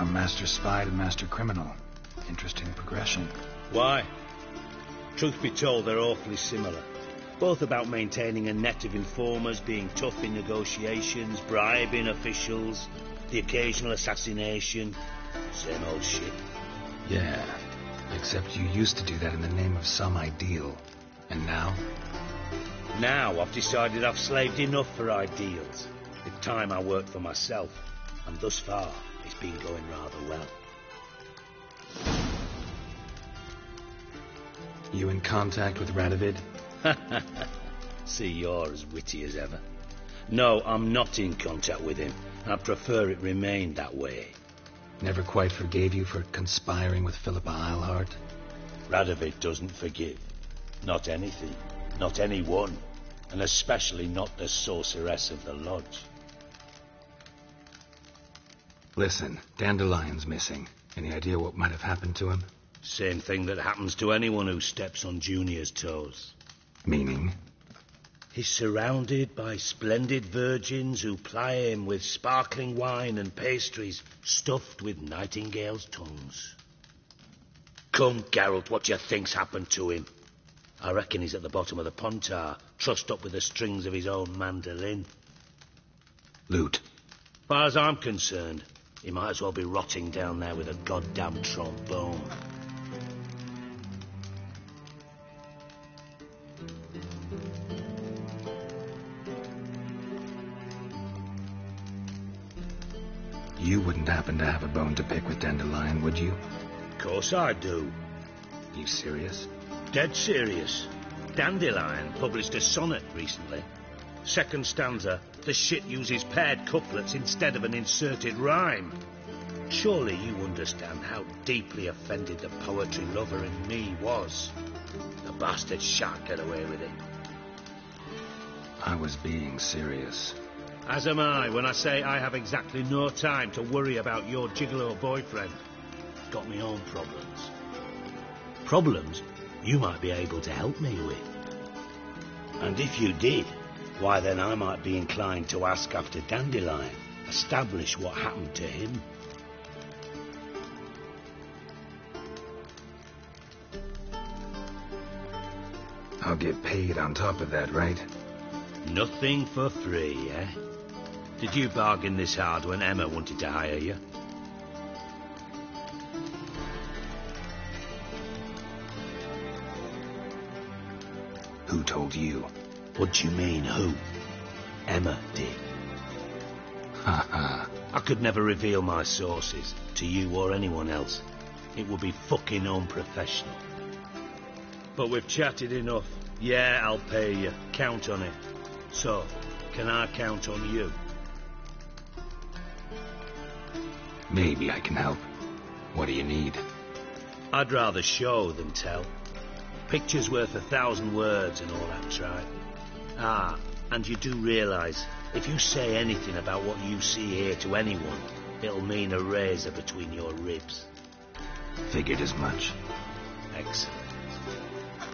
From master spy to master criminal. Interesting progression. Why? Truth be told, they're awfully similar. Both about maintaining a net of informers, being tough in negotiations, bribing officials, the occasional assassination. Same old shit. Yeah, except you used to do that in the name of some ideal. And now? Now I've decided I've slaved enough for ideals. It's time I worked for myself. And thus far, it's been going rather well. You in contact with Radovid? See, you're as witty as ever. No, I'm not in contact with him. I'd prefer it remained that way. Never quite forgave you for conspiring with Philippa Eilhart? Radovid doesn't forgive. Not anything. Not anyone. And especially not the sorceress of the lodge. Listen, Dandelion's missing. Any idea what might have happened to him? Same thing that happens to anyone who steps on Junior's toes. Meaning? He's surrounded by splendid virgins who ply him with sparkling wine and pastries stuffed with nightingales' tongues. Come, Geralt, what do you think's happened to him? I reckon he's at the bottom of the Pontar, trussed up with the strings of his own mandolin. Loot. As far as I'm concerned, he might as well be rotting down there with a goddamn trombone. You wouldn't happen to have a bone to pick with Dandelion, would you? Of course I do. You serious? Dead serious. Dandelion published a sonnet recently. Second stanza, the shit uses paired couplets instead of an inserted rhyme. Surely you understand how deeply offended the poetry lover in me was. The bastard shan't get away with it. I was being serious. As am I when I say I have exactly no time to worry about your gigolo boyfriend. Got me own problems. Problems you might be able to help me with. And if you did, why then I might be inclined to ask after Dandelion, establish what happened to him. I'll get paid on top of that, right? Nothing for free, eh? Did you bargain this hard when Emma wanted to hire you? Who told you? What do you mean, who? Emma did. Ha. I could never reveal my sources to you or anyone else. It would be fucking unprofessional. But we've chatted enough. Yeah, I'll pay you. Count on it. So, can I count on you? Maybe I can help. What do you need? I'd rather show than tell. Picture's worth 1,000 words and all that tripe. Ah, and you do realise, if you say anything about what you see here to anyone, it'll mean a razor between your ribs. Figured as much. Excellent.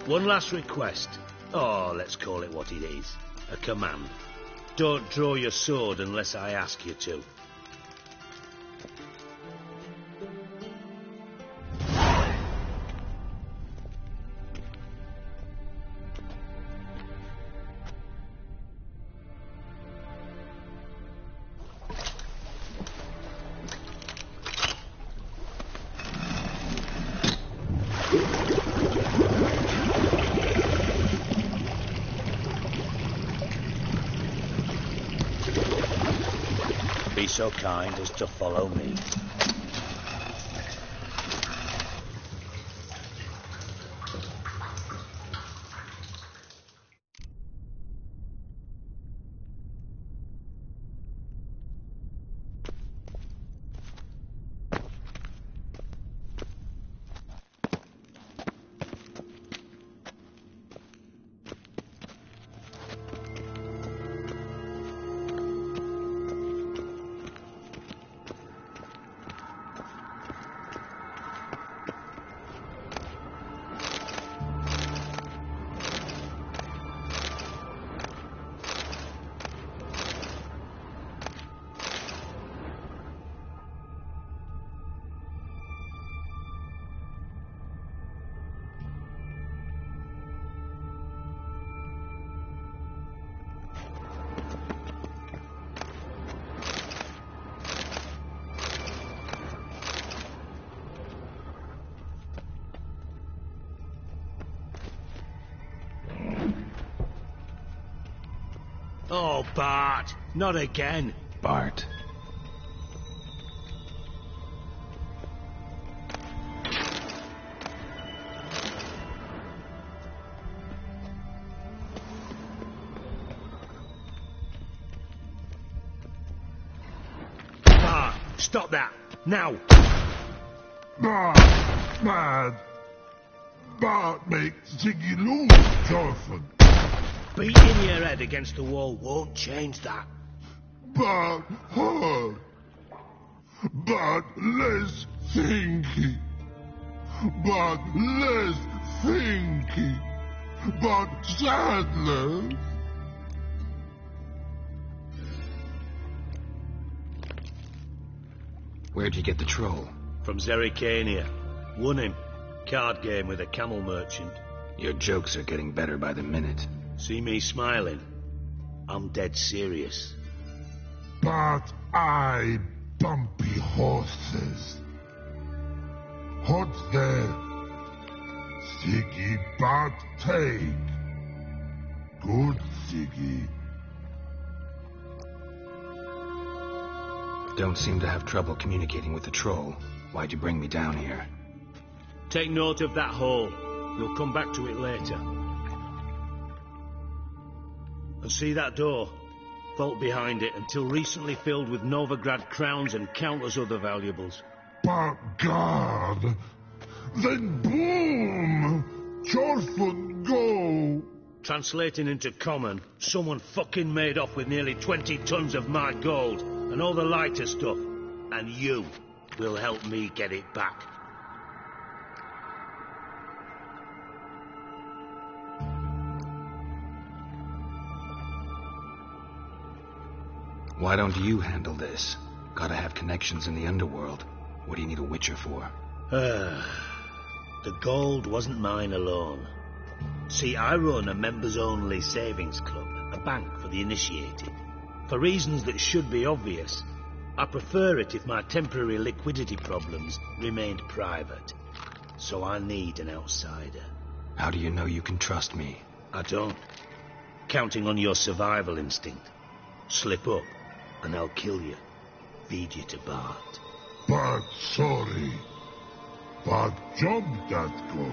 One last request. Oh, let's call it what it is. A command. Don't draw your sword unless I ask you to. Be so kind as to follow me. Oh, Bart, not again. Bart. Bart, stop that, now. Bart, mad. Bart makes Ziggy lose, Thorfinn. Beating your head against the wall won't change that. Bart hard. Bart less thinky. Bart less thinky. Bart sadler. Where'd you get the troll? From Zerrikania. Won him. Card game with a camel merchant. Your jokes are getting better by the minute. See me smiling? I'm dead serious. Bart eye bumpy horses. Hot there. Ziggy Bart take. Good Ziggy. Don't seem to have trouble communicating with the troll. Why'd you bring me down here? Take note of that hole. We'll come back to it later. And see that door? Vault behind it, until recently filled with Novigrad crowns and countless other valuables. But God, then boom! Thorfinn go! Translating into common, someone fucking made off with nearly 20 tons of my gold, and all the lighter stuff. And you will help me get it back. Why don't you handle this? Gotta have connections in the underworld. What do you need a witcher for? The gold wasn't mine alone. See, I run a members-only savings club, a bank for the initiated. For reasons that should be obvious, I prefer it if my temporary liquidity problems remained private. So I need an outsider. How do you know you can trust me? I don't. Counting on your survival instinct. Slip up, and I'll kill you. Feed you to Bart. Bart sorry. Bart job that good.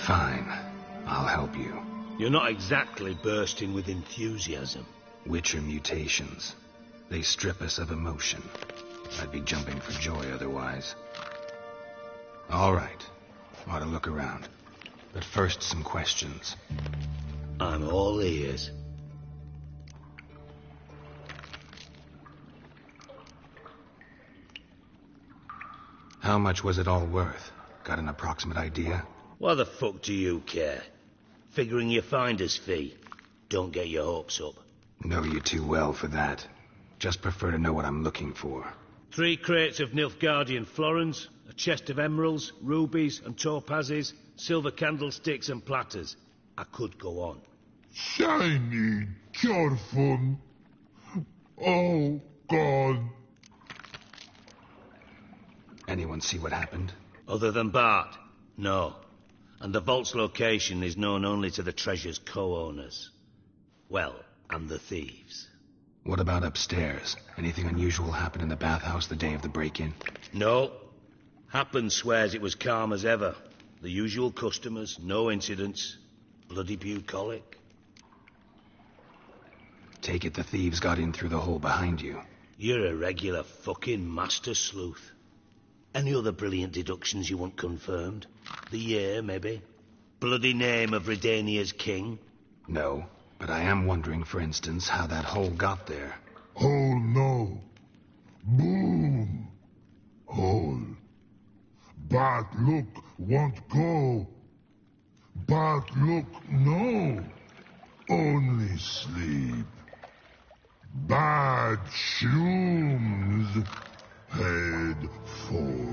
Fine. I'll help you. You're not exactly bursting with enthusiasm. Witcher mutations. They strip us of emotion. I'd be jumping for joy otherwise. All right. Ought to look around. But first, some questions. I'm all ears. How much was it all worth? Got an approximate idea? Why the fuck do you care? Figuring your finder's fee. Don't get your hopes up. Know you too well for that. Just prefer to know what I'm looking for. 3 crates of Nilfgaardian florins, a chest of emeralds, rubies and topazes, silver candlesticks and platters. I could go on. Shiny Thorfinn. Oh, God. Anyone see what happened? Other than Bart? No. And the vault's location is known only to the treasure's co-owners. Well, and the thieves. What about upstairs? Anything unusual happen in the bathhouse the day of the break-in? No. Happen swears it was calm as ever. The usual customers, no incidents. Bloody bucolic. Take it the thieves got in through the hole behind you. You're a regular fucking master sleuth. Any other brilliant deductions you want confirmed? The year, maybe? Bloody name of Redania's king? No, but I am wondering, for instance, how that hole got there. Hole no. Boom. Hole. Bart look won't go. Bart look no. Only sleep. Bad shrooms. Head fall.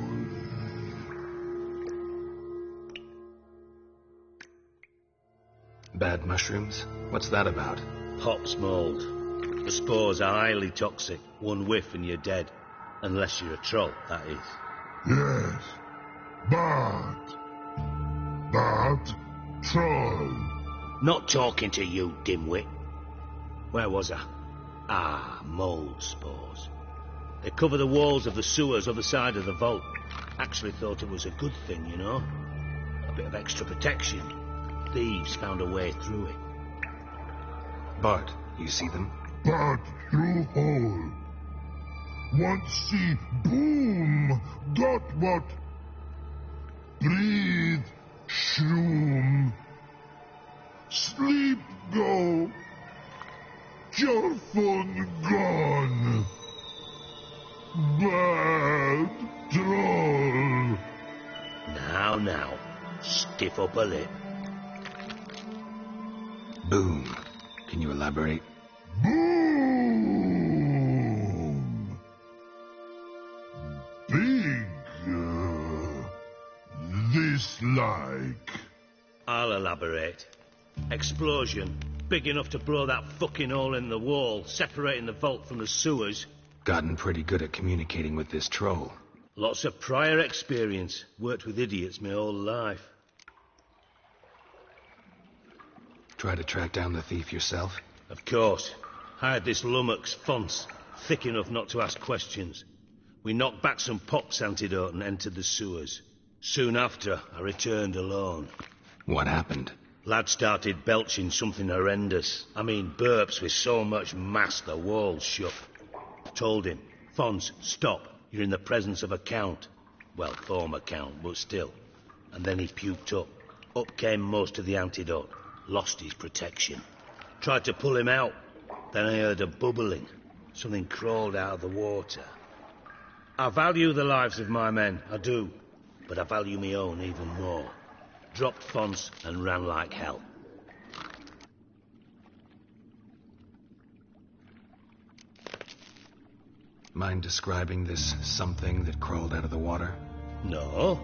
Bad mushrooms? What's that about? Hops mold. The spores are highly toxic. One whiff and you're dead. Unless you're a troll, that is. Yes. Bart. Bart. Troll. Not talking to you, dimwit. Where was I? Ah, mold spores. They cover the walls of the sewers other side of the vault. Actually thought it was a good thing, you know? A bit of extra protection. Thieves found a way through it. Bart, you see them? Part through hole. Want see boom. Dot what? Breathe. Shroom. Sleep go. Your phone gone. Bad troll. Now, stiff up a lip. Boom. Can you elaborate? Boom! Big. This like. I'll elaborate. Explosion. Big enough to blow that fucking hole in the wall, separating the vault from the sewers. Gotten pretty good at communicating with this troll. Lots of prior experience. Worked with idiots my whole life. Try to track down the thief yourself? Of course. Hired this lummox, Fons, thick enough not to ask questions. We knocked back some pox antidote and entered the sewers. Soon after, I returned alone. What happened? Lad started belching something horrendous. I mean, burps with so much mass the walls shook. Told him, Fons, stop. You're in the presence of a count. Well, former count, but still. And then he puked up. Up came most of the antidote. Lost his protection. Tried to pull him out. Then I heard a bubbling. Something crawled out of the water. I value the lives of my men, I do. But I value my own even more. Dropped Fons and ran like hell. Mind describing this something that crawled out of the water? No,